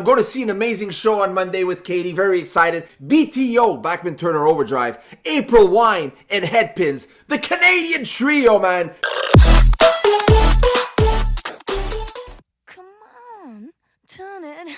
I'm going to see an amazing show on Monday with Katie. Very excited. BTO, Bachman Turner Overdrive, April Wine, and Headpins. The Canadian trio, man. Come on, turn it.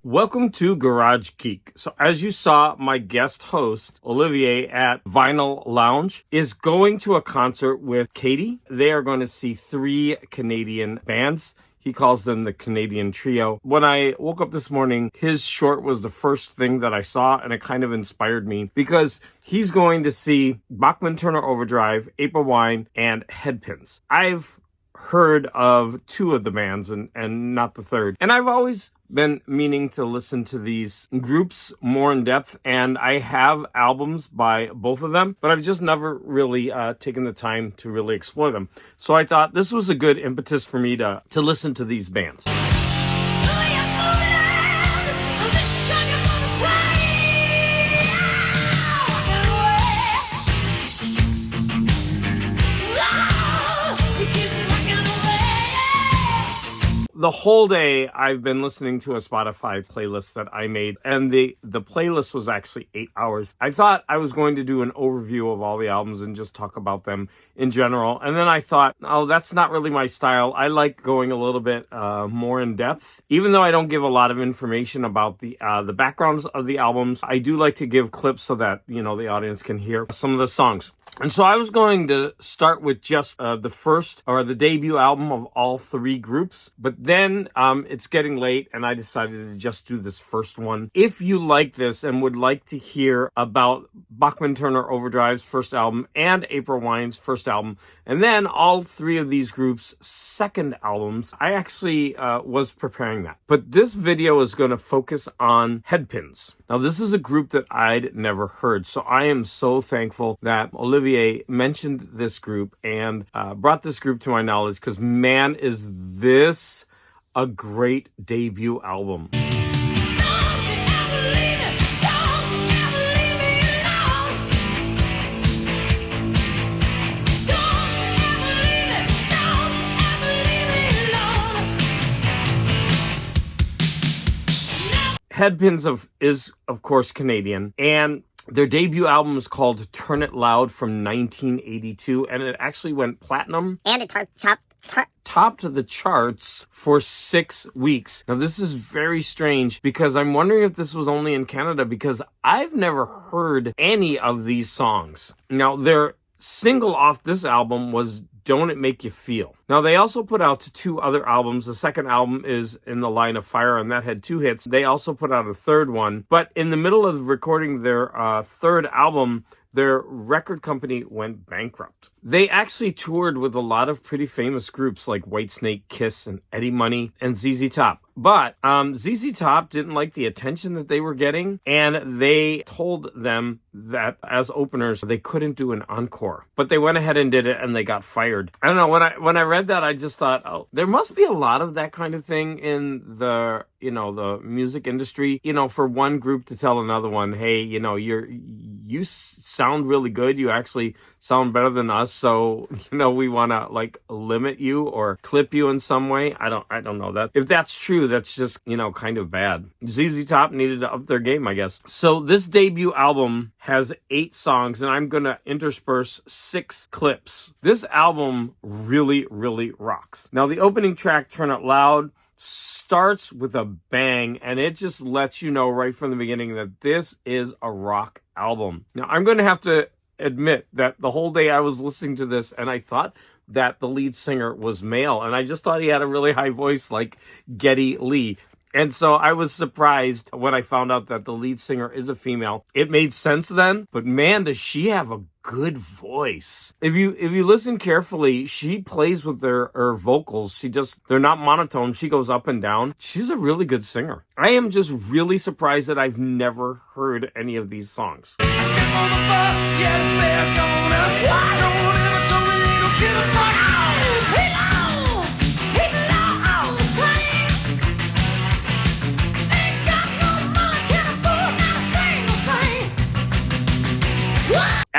Welcome to Garage Geek. So as you saw, my guest host, Olivier at Vinyl Lounge, is going to a concert with Katie. They are going to see 3 Canadian bands. He calls them the Canadian Trio. When I woke up this morning, his short was the first thing that I saw, and it kind of inspired me because he's going to see Bachman Turner Overdrive, April Wine, and Headpins. I've heard of 2 of the bands and not the third. And I've always been meaning to listen to these groups more in depth, and I have albums by both of them, but I've just never really taken the time to really explore them. So I thought this was a good impetus for me to listen to these bands. The whole day I've been listening to a Spotify playlist that I made, and the playlist was actually 8 hours. I thought I was going to do an overview of all the albums and just talk about them in general. And then I thought, oh, that's not really my style. I like going a little bit more in depth. Even though I don't give a lot of information about the backgrounds of the albums, I do like to give clips so that, the audience can hear some of the songs. And so I was going to start with just the first or the debut album of all 3 groups. But then it's getting late and I decided to just do this first one. If you like this and would like to hear about Bachman Turner Overdrive's first album and April Wine's first album, and then all 3 of these groups' second albums, I actually was preparing that. But this video is going to focus on Headpins. Now, this is a group that I'd never heard, so I am so thankful that Olivier mentioned this group and brought this group to my knowledge, because man, is this a great debut album. Headpins is, of course, Canadian, and their debut album is called Turn It Loud from 1982, and it actually went platinum. And it topped the charts for 6 weeks. Now, this is very strange because I'm wondering if this was only in Canada, because I've never heard any of these songs. Now, their single off this album was Don't It Make You Feel. Now, they also put out 2 other albums. The second album is In the Line of Fire, and that had 2 hits. They also put out a third one. But in the middle of recording their third album, their record company went bankrupt. They actually toured with a lot of pretty famous groups like Whitesnake, Kiss, and Eddie Money, and ZZ Top. But ZZ Top didn't like the attention that they were getting, and they told them that as openers, they couldn't do an encore. But they went ahead and did it, and they got fired. I don't know, when I read that, I just thought, oh, there must be a lot of that kind of thing in the music industry, for one group to tell another one, hey, you sound really good. You actually sound better than us. So, we want to limit you or clip you in some way. I don't know that. If that's true, that's just, kind of bad. ZZ Top needed to up their game, I guess. So this debut album has 8 songs, and I'm going to intersperse 6 clips. This album really, really rocks. Now, the opening track, Turn It Loud, starts with a bang, and it just lets you know right from the beginning that this is a rock album. Now, I'm going to have to admit that the whole day I was listening to this, and I thought that the lead singer was male, and I just thought he had a really high voice like Geddy Lee. And so I was surprised when I found out that the lead singer is a female. It made sense then, but man, does she have a good voice. If you listen carefully, she plays with her vocals. They're not monotone. She goes up and down. She's a really good singer. I am just really surprised that I've never heard any of these songs. I step on the bus, yeah, the fare's going up. Why don't ever tell me you don't give a fuck? People all the same. Ain't got no money, can't afford not a single thing.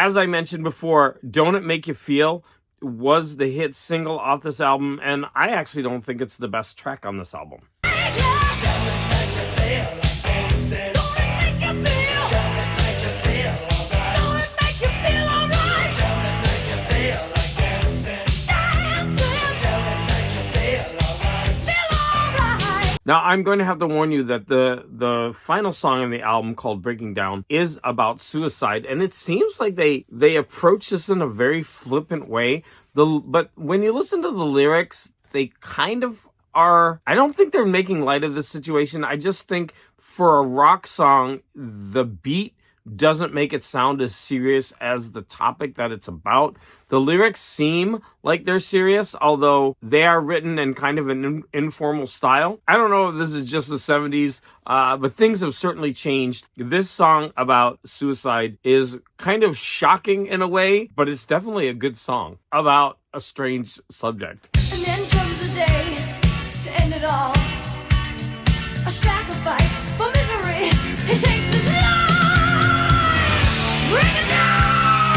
As I mentioned before, Don't It Make You Feel was the hit single off this album, and I actually don't think it's the best track on this album. Now, I'm going to have to warn you that the final song on the album, called Breaking Down, is about suicide, and it seems like they approach this in a very flippant way. But when you listen to the lyrics, they kind of are... I don't think they're making light of this situation. I just think for a rock song, the beat doesn't make it sound as serious as the topic that it's about. The lyrics seem like they're serious, although they are written in kind of an informal style. I don't know if this is just the 70s, but things have certainly changed. This song about suicide is kind of shocking in a way, but it's definitely a good song about a strange subject. And then comes a day to end it all. A sacrifice for misery. It takes his life. Bring it down.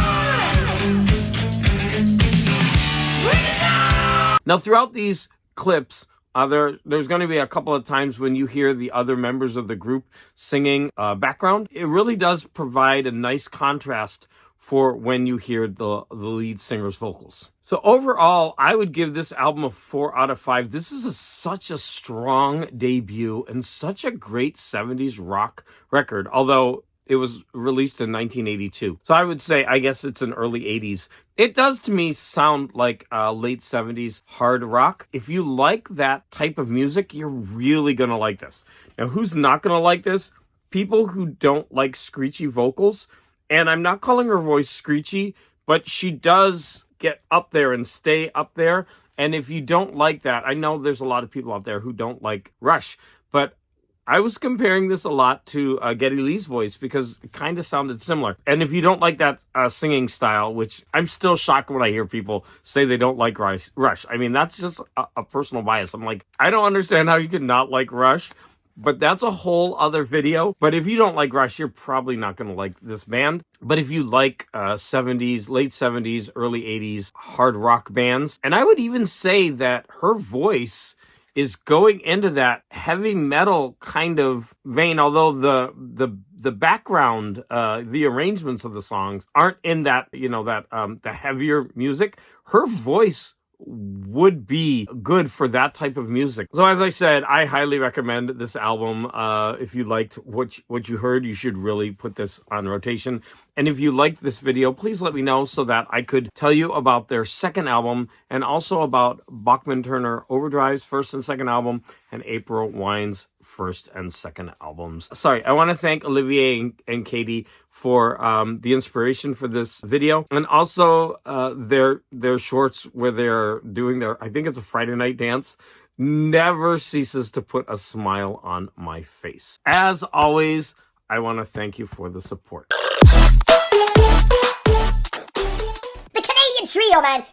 Bring it down. Now, throughout these clips, there's going to be a couple of times when you hear the other members of the group singing background. It really does provide a nice contrast for when you hear the lead singer's vocals. So overall, I would give this album a 4 out of 5. This is such a strong debut and such a great 70s rock record, although it was released in 1982. So I would say, I guess it's an early 80s. It does to me sound like late 70s hard rock. If you like that type of music, you're really going to like this. Now, who's not going to like this? People who don't like screechy vocals. And I'm not calling her voice screechy, but she does get up there and stay up there. And if you don't like that, I know there's a lot of people out there who don't like Rush, but I was comparing this a lot to Geddy Lee's voice because it kind of sounded similar. And if you don't like that singing style, which I'm still shocked when I hear people say they don't like Rush. I mean, that's just a personal bias. I'm like, I don't understand how you could not like Rush. But that's a whole other video. But if you don't like Rush, you're probably not going to like this band. But if you like 70s, late 70s, early 80s hard rock bands, and I would even say that her voice is going into that heavy metal kind of vein, although the background, the arrangements of the songs aren't in that, the heavier music. Her voice would be good for that type of music. So as I said, I highly recommend this album. If you liked what you heard, you should really put this on rotation. And if you liked this video, please let me know so that I could tell you about their second album and also about Bachman-Turner Overdrive's first and second album and April Wine's first and second albums. Sorry, I want to thank Olivier and Katie for the inspiration for this video, and also their shorts where they're doing their, I think it's a Friday night dance, never ceases to put a smile on my face. As always, I want to thank you for the support. The Canadian Trio, man!